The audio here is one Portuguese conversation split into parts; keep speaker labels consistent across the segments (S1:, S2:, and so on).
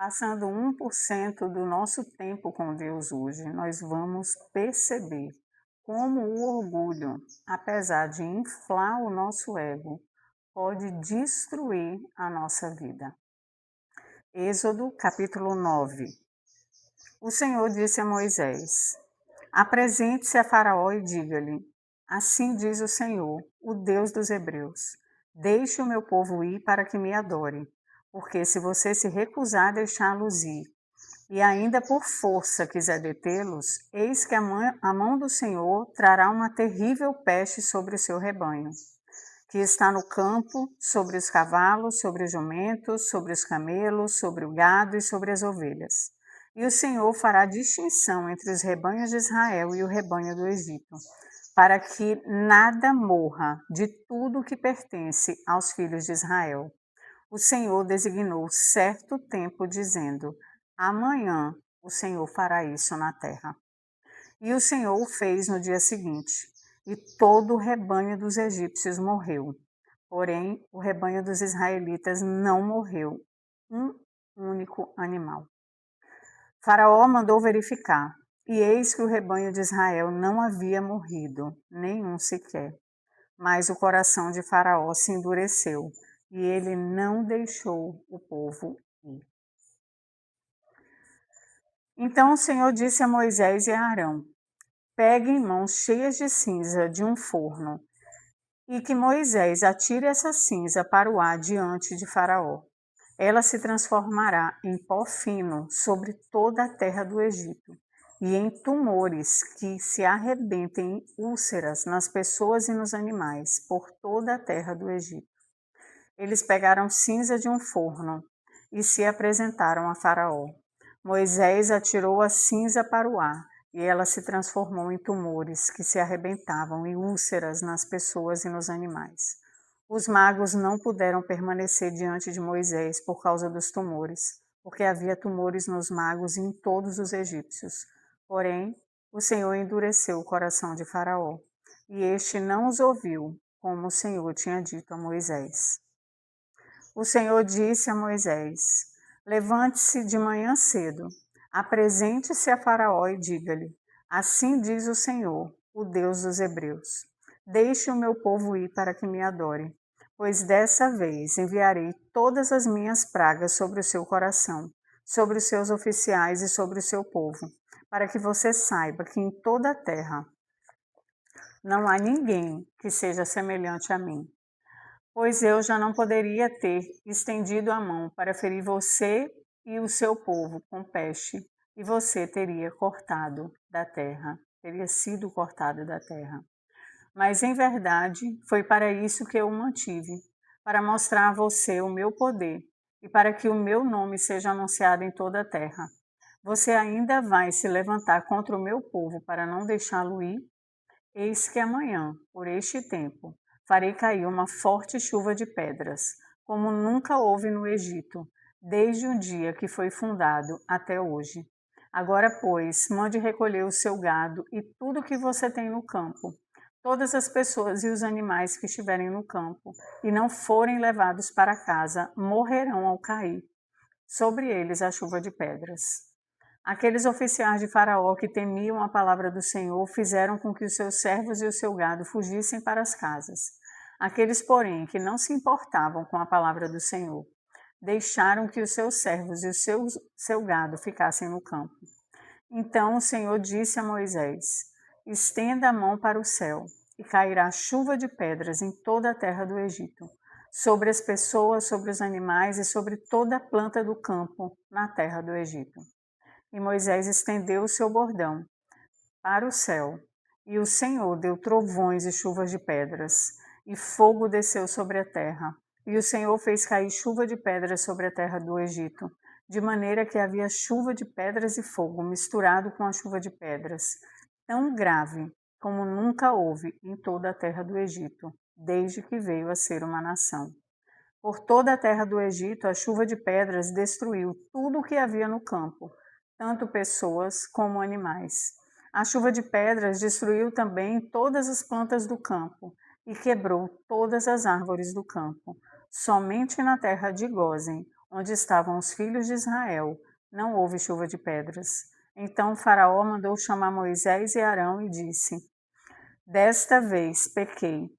S1: Passando 1% do nosso tempo com Deus hoje, nós vamos perceber como o orgulho, apesar de inflar o nosso ego, pode destruir a nossa vida. Êxodo capítulo 9. O Senhor disse a Moisés: Apresente-se a Faraó e diga-lhe: Assim diz o Senhor, o Deus dos Hebreus: Deixe o meu povo ir para que me adore, porque se você se recusar a deixá-los ir, e ainda por força quiser detê-los, eis que a mão do Senhor trará uma terrível peste sobre o seu rebanho, que está no campo, sobre os cavalos, sobre os jumentos, sobre os camelos, sobre o gado e sobre as ovelhas. E o Senhor fará distinção entre os rebanhos de Israel e o rebanho do Egito, para que nada morra de tudo que pertence aos filhos de Israel. O Senhor designou certo tempo, dizendo: Amanhã o Senhor fará isso na terra. E o Senhor o fez no dia seguinte, e todo o rebanho dos egípcios morreu. Porém, o rebanho dos israelitas não morreu, um único animal. Faraó mandou verificar, e eis que o rebanho de Israel não havia morrido, nenhum sequer. Mas o coração de Faraó se endureceu, e ele não deixou o povo ir. Então o Senhor disse a Moisés e a Arão: Peguem mãos cheias de cinza de um forno, e que Moisés atire essa cinza para o ar diante de Faraó. Ela se transformará em pó fino sobre toda a terra do Egito, e em tumores que se arrebentem em úlceras nas pessoas e nos animais por toda a terra do Egito. Eles pegaram cinza de um forno e se apresentaram a Faraó. Moisés atirou a cinza para o ar, e ela se transformou em tumores que se arrebentavam e úlceras nas pessoas e nos animais. Os magos não puderam permanecer diante de Moisés por causa dos tumores, porque havia tumores nos magos e em todos os egípcios. Porém, o Senhor endureceu o coração de Faraó, e este não os ouviu, como o Senhor tinha dito a Moisés. O Senhor disse a Moisés: Levante-se de manhã cedo, apresente-se a Faraó e diga-lhe: Assim diz o Senhor, o Deus dos Hebreus: Deixe o meu povo ir para que me adore, pois dessa vez enviarei todas as minhas pragas sobre o seu coração, sobre os seus oficiais e sobre o seu povo, para que você saiba que em toda a terra não há ninguém que seja semelhante a mim. Pois eu já não poderia ter estendido a mão para ferir você e o seu povo com peste, e você teria sido cortado da terra. Mas em verdade, foi para isso que eu o mantive, para mostrar a você o meu poder e para que o meu nome seja anunciado em toda a terra. Você ainda vai se levantar contra o meu povo para não deixá-lo ir? Eis que amanhã, por este tempo, farei cair uma forte chuva de pedras, como nunca houve no Egito, desde o dia que foi fundado até hoje. Agora, pois, mande recolher o seu gado e tudo que você tem no campo, todas as pessoas e os animais que estiverem no campo, e não forem levados para casa, morrerão ao cair sobre eles a chuva de pedras. Aqueles oficiais de Faraó que temiam a palavra do Senhor fizeram com que os seus servos e o seu gado fugissem para as casas. Aqueles, porém, que não se importavam com a palavra do Senhor, deixaram que os seus servos e o seu gado ficassem no campo. Então o Senhor disse a Moisés: Estenda a mão para o céu, e cairá chuva de pedras em toda a terra do Egito, sobre as pessoas, sobre os animais e sobre toda a planta do campo na terra do Egito. E Moisés estendeu o seu bordão para o céu, e o Senhor deu trovões e chuvas de pedras, e fogo desceu sobre a terra. E o Senhor fez cair chuva de pedras sobre a terra do Egito, de maneira que havia chuva de pedras e fogo misturado com a chuva de pedras, tão grave como nunca houve em toda a terra do Egito, desde que veio a ser uma nação. Por toda a terra do Egito, a chuva de pedras destruiu tudo o que havia no campo, tanto pessoas como animais. A chuva de pedras destruiu também todas as plantas do campo e quebrou todas as árvores do campo. Somente na terra de Gósen onde estavam os filhos de Israel, não houve chuva de pedras. Então Faraó mandou chamar Moisés e Arão e disse: Desta vez pequei.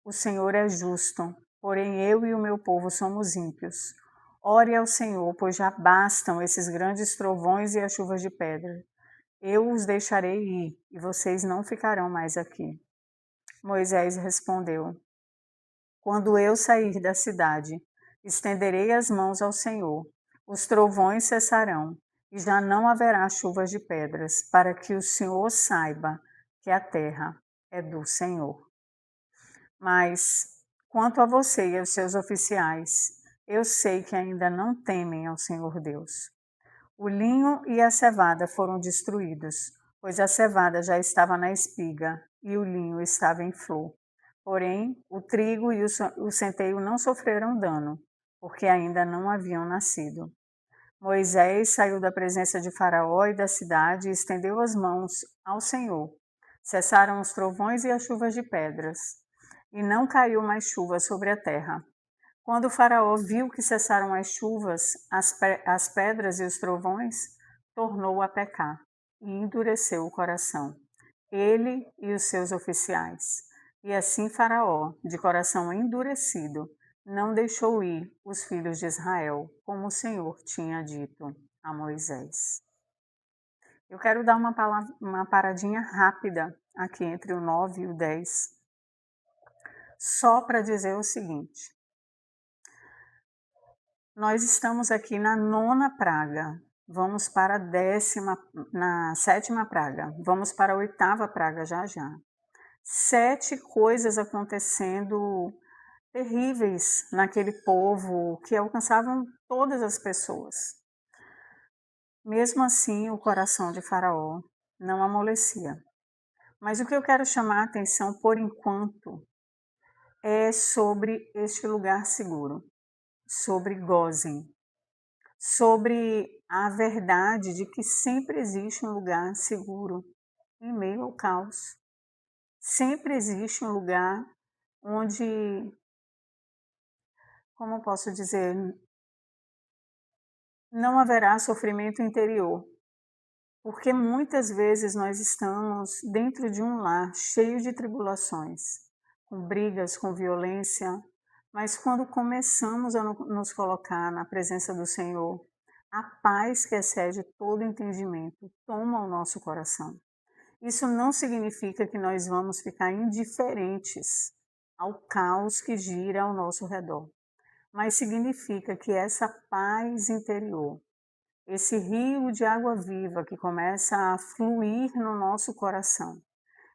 S1: O Senhor é justo, porém eu e o meu povo somos ímpios. Ore ao Senhor, pois já bastam esses grandes trovões e as chuvas de pedra. Eu os deixarei ir, e vocês não ficarão mais aqui. Moisés respondeu: Quando eu sair da cidade, estenderei as mãos ao Senhor. Os trovões cessarão, e já não haverá chuvas de pedras, para que o Senhor saiba que a terra é do Senhor. Mas, quanto a você e aos seus oficiais, eu sei que ainda não temem ao Senhor Deus. O linho e a cevada foram destruídos, pois a cevada já estava na espiga e o linho estava em flor. Porém, o trigo e o centeio não sofreram dano, porque ainda não haviam nascido. Moisés saiu da presença de Faraó e da cidade e estendeu as mãos ao Senhor. Cessaram os trovões e as chuvas de pedras, e não caiu mais chuva sobre a terra. Quando o Faraó viu que cessaram as chuvas, as pedras e os trovões, tornou a pecar e endureceu o coração, ele e os seus oficiais. E assim Faraó, de coração endurecido, não deixou ir os filhos de Israel, como o Senhor tinha dito a Moisés. Eu quero dar uma paradinha rápida aqui entre o 9 e o 10, só para dizer o seguinte. Nós estamos aqui na 9ª praga, vamos para na 7ª praga, vamos para a 8ª praga já já. 7 coisas acontecendo terríveis naquele povo que alcançavam todas as pessoas. Mesmo assim, o coração de Faraó não amolecia. Mas o que eu quero chamar a atenção, por enquanto, é sobre este lugar seguro, sobre Gósen, sobre a verdade de que sempre existe um lugar seguro em meio ao caos. Sempre existe um lugar onde, como posso dizer, não haverá sofrimento interior. Porque muitas vezes nós estamos dentro de um lar cheio de tribulações, com brigas, com violência, mas quando começamos a nos colocar na presença do Senhor, a paz que excede todo entendimento toma o nosso coração. Isso não significa que nós vamos ficar indiferentes ao caos que gira ao nosso redor, mas significa que essa paz interior, esse rio de água viva que começa a fluir no nosso coração,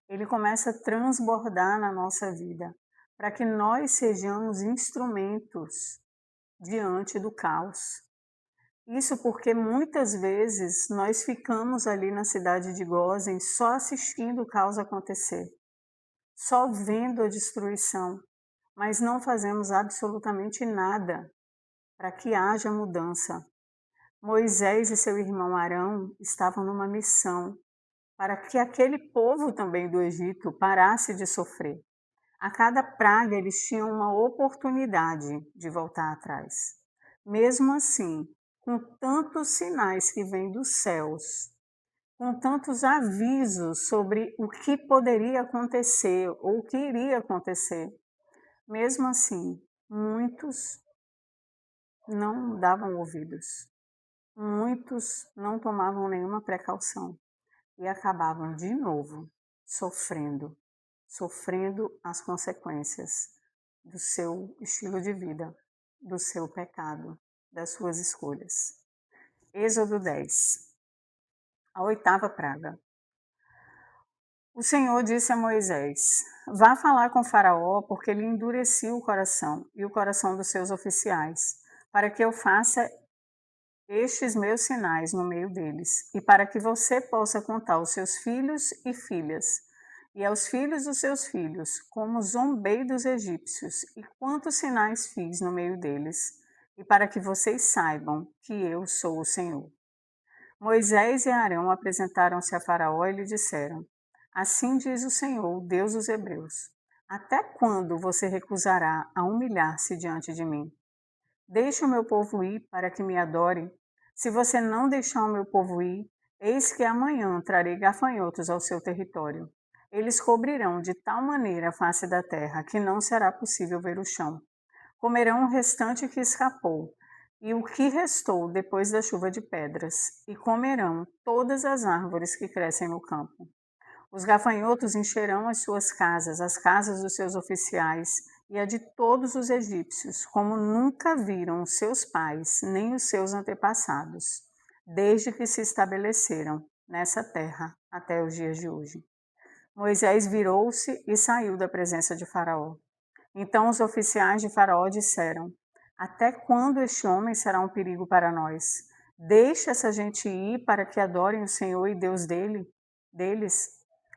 S1: ele começa a transbordar na nossa vida, para que nós sejamos instrumentos diante do caos. Isso porque muitas vezes nós ficamos ali na cidade de Gósen só assistindo o caos acontecer, só vendo a destruição, mas não fazemos absolutamente nada para que haja mudança. Moisés e seu irmão Arão estavam numa missão para que aquele povo também do Egito parasse de sofrer. A cada praga eles tinham uma oportunidade de voltar atrás. Mesmo assim, com tantos sinais que vêm dos céus, com tantos avisos sobre o que poderia acontecer ou o que iria acontecer, mesmo assim, muitos não davam ouvidos. Muitos não tomavam nenhuma precaução e acabavam de novo sofrendo as consequências do seu estilo de vida, do seu pecado, das suas escolhas. Êxodo 10, a 8ª praga. O Senhor disse a Moisés: Vá falar com Faraó, porque ele endureceu o coração e o coração dos seus oficiais, para que eu faça estes meus sinais no meio deles, e para que você possa contar aos seus filhos e filhas, e aos filhos dos seus filhos, como zombei dos egípcios, e quantos sinais fiz no meio deles, e para que vocês saibam que eu sou o Senhor. Moisés e Arão apresentaram-se a Faraó e lhe disseram: Assim diz o Senhor, Deus dos Hebreus: Até quando você recusará a humilhar-se diante de mim? Deixe o meu povo ir para que me adore. Se você não deixar o meu povo ir, eis que amanhã trarei gafanhotos ao seu território. Eles cobrirão de tal maneira a face da terra que não será possível ver o chão. Comerão o restante que escapou, e o que restou depois da chuva de pedras, e comerão todas as árvores que crescem no campo. Os gafanhotos encherão as suas casas, as casas dos seus oficiais e a de todos os egípcios, como nunca viram os seus pais nem os seus antepassados, desde que se estabeleceram nessa terra até os dias de hoje. Moisés virou-se e saiu da presença de Faraó. Então os oficiais de Faraó disseram: Até quando este homem será um perigo para nós? Deixe essa gente ir para que adorem o Senhor e Deus deles.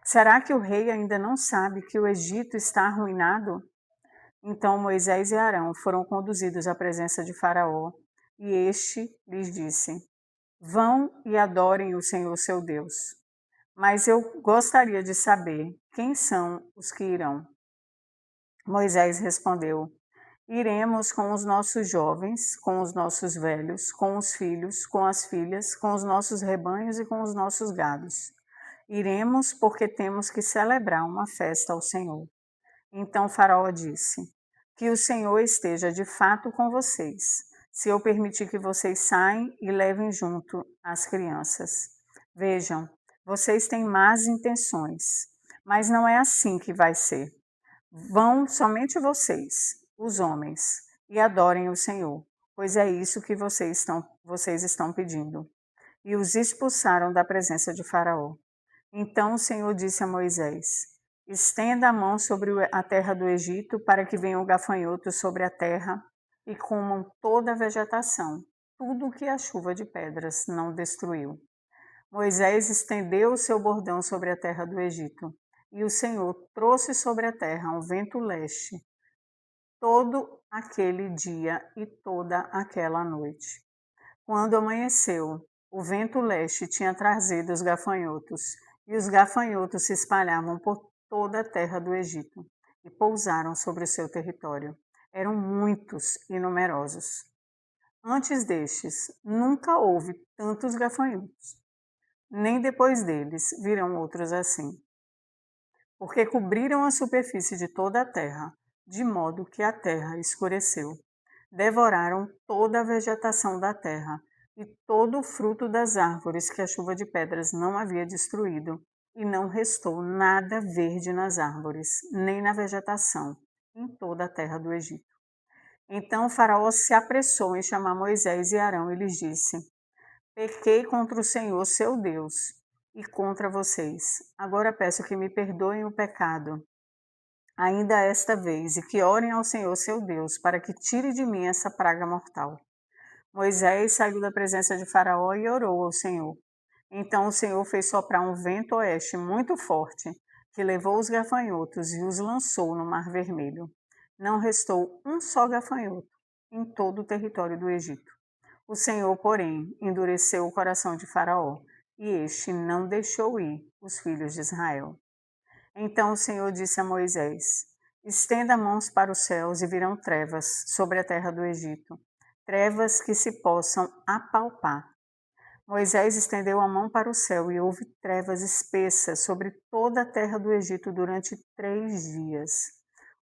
S1: Será que o rei ainda não sabe que o Egito está arruinado? Então Moisés e Arão foram conduzidos à presença de Faraó, e este lhes disse: Vão e adorem o Senhor seu Deus. Mas eu gostaria de saber quem são os que irão. Moisés respondeu: Iremos com os nossos jovens, com os nossos velhos, com os filhos, com as filhas, com os nossos rebanhos e com os nossos gados. Iremos porque temos que celebrar uma festa ao Senhor. Então Faraó disse: Que o Senhor esteja de fato com vocês, se eu permitir que vocês saiam e levem junto as crianças. Vejam, vocês têm más intenções, mas não é assim que vai ser. Vão somente vocês, os homens, e adorem o Senhor, pois é isso que vocês estão pedindo. E os expulsaram da presença de Faraó. Então o Senhor disse a Moisés: Estenda a mão sobre a terra do Egito, para que venham gafanhotos sobre a terra e comam toda a vegetação, tudo o que a chuva de pedras não destruiu. Moisés estendeu o seu bordão sobre a terra do Egito, e o Senhor trouxe sobre a terra um vento leste todo aquele dia e toda aquela noite. Quando amanheceu, o vento leste tinha trazido os gafanhotos, e os gafanhotos se espalhavam por toda a terra do Egito e pousaram sobre o seu território. Eram muitos e numerosos. Antes destes, nunca houve tantos gafanhotos, nem depois deles virão outros assim. Porque cobriram a superfície de toda a terra, de modo que a terra escureceu. Devoraram toda a vegetação da terra e todo o fruto das árvores que a chuva de pedras não havia destruído, e não restou nada verde nas árvores, nem na vegetação, em toda a terra do Egito. Então o faraó se apressou em chamar Moisés e Arão e lhes disse: Pequei contra o Senhor, seu Deus, e contra vocês. Agora peço que me perdoem o pecado, ainda esta vez, e que orem ao Senhor, seu Deus, para que tire de mim essa praga mortal. Moisés saiu da presença de Faraó e orou ao Senhor. Então o Senhor fez soprar um vento oeste muito forte, que levou os gafanhotos e os lançou no Mar Vermelho. Não restou um só gafanhoto em todo o território do Egito. O Senhor, porém, endureceu o coração de Faraó, e este não deixou ir os filhos de Israel. Então o Senhor disse a Moisés: Estenda mãos para os céus e virão trevas sobre a terra do Egito, trevas que se possam apalpar. Moisés estendeu a mão para o céu e houve trevas espessas sobre toda a terra do Egito durante 3 dias.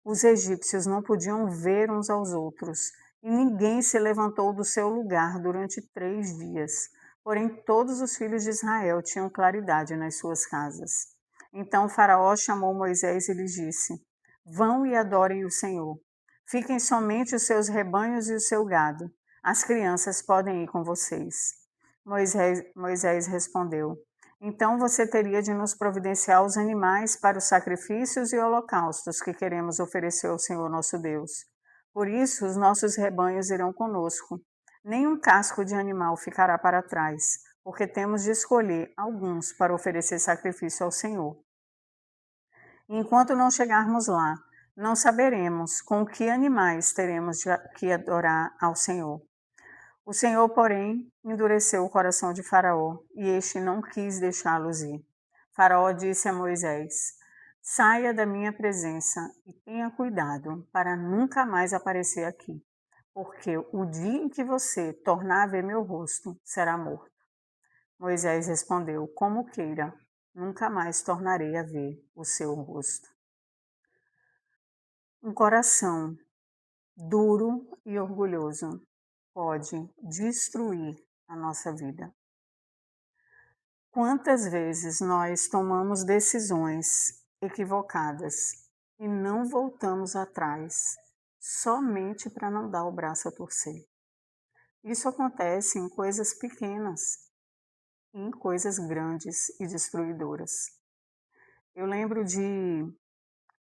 S1: Os egípcios não podiam ver uns aos outros, e ninguém se levantou do seu lugar durante 3 dias. Porém, todos os filhos de Israel tinham claridade nas suas casas. Então o faraó chamou Moisés e lhes disse: Vão e adorem o Senhor. Fiquem somente os seus rebanhos e o seu gado. As crianças podem ir com vocês. Moisés respondeu: Então você teria de nos providenciar os animais para os sacrifícios e holocaustos que queremos oferecer ao Senhor nosso Deus. Por isso, os nossos rebanhos irão conosco. Nenhum casco de animal ficará para trás, porque temos de escolher alguns para oferecer sacrifício ao Senhor. Enquanto não chegarmos lá, não saberemos com que animais teremos que adorar ao Senhor. O Senhor, porém, endureceu o coração de Faraó, e este não quis deixá-los ir. Faraó disse a Moisés: Saia da minha presença e tenha cuidado para nunca mais aparecer aqui, porque o dia em que você tornar a ver meu rosto, será morto. Moisés respondeu: como queira, nunca mais tornarei a ver o seu rosto. Um coração duro e orgulhoso pode destruir a nossa vida. Quantas vezes nós tomamos decisões equivocadas e não voltamos atrás somente para não dar o braço a torcer? Isso acontece em coisas pequenas e em coisas grandes e destruidoras. Eu lembro de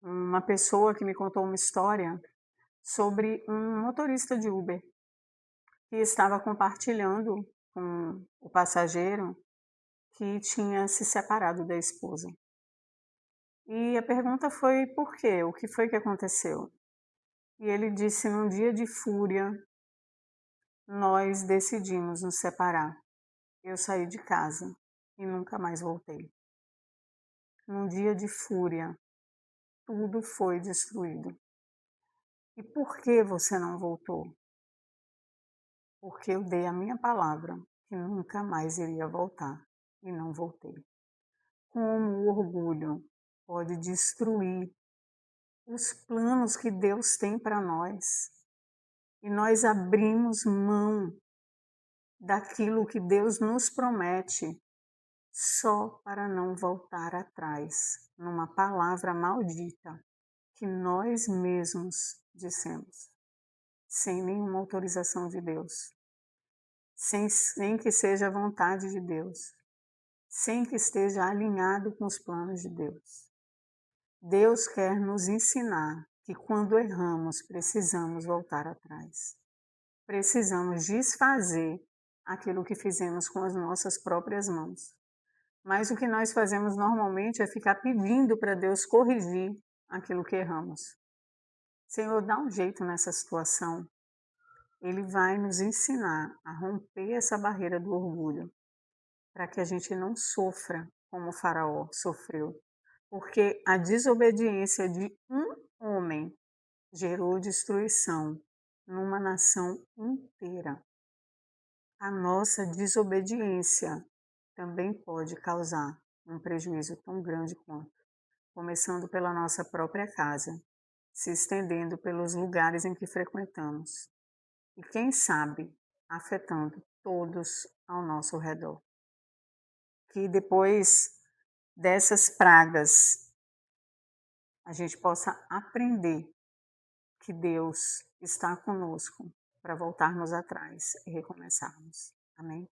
S1: uma pessoa que me contou uma história sobre um motorista de Uber que estava compartilhando com o passageiro que tinha se separado da esposa. E a pergunta foi por quê? O que foi que aconteceu? E ele disse: num dia de fúria, nós decidimos nos separar. Eu saí de casa e nunca mais voltei. Num dia de fúria, tudo foi destruído. E por que você não voltou? Porque eu dei a minha palavra que nunca mais iria voltar e não voltei. Como o orgulho pode destruir os planos que Deus tem para nós. E nós abrimos mão daquilo que Deus nos promete só para não voltar atrás numa palavra maldita que nós mesmos dissemos, sem nenhuma autorização de Deus, sem que seja a vontade de Deus, sem que esteja alinhado com os planos de Deus. Deus quer nos ensinar que quando erramos, precisamos voltar atrás. Precisamos desfazer aquilo que fizemos com as nossas próprias mãos. Mas o que nós fazemos normalmente é ficar pedindo para Deus corrigir aquilo que erramos. Senhor, dá um jeito nessa situação. Ele vai nos ensinar a romper essa barreira do orgulho, para que a gente não sofra como o Faraó sofreu. Porque a desobediência de um homem gerou destruição numa nação inteira. A nossa desobediência também pode causar um prejuízo tão grande quanto, começando pela nossa própria casa, se estendendo pelos lugares em que frequentamos e, quem sabe, afetando todos ao nosso redor. Que depois dessas pragas a gente possa aprender que Deus está conosco para voltarmos atrás e recomeçarmos. Amém?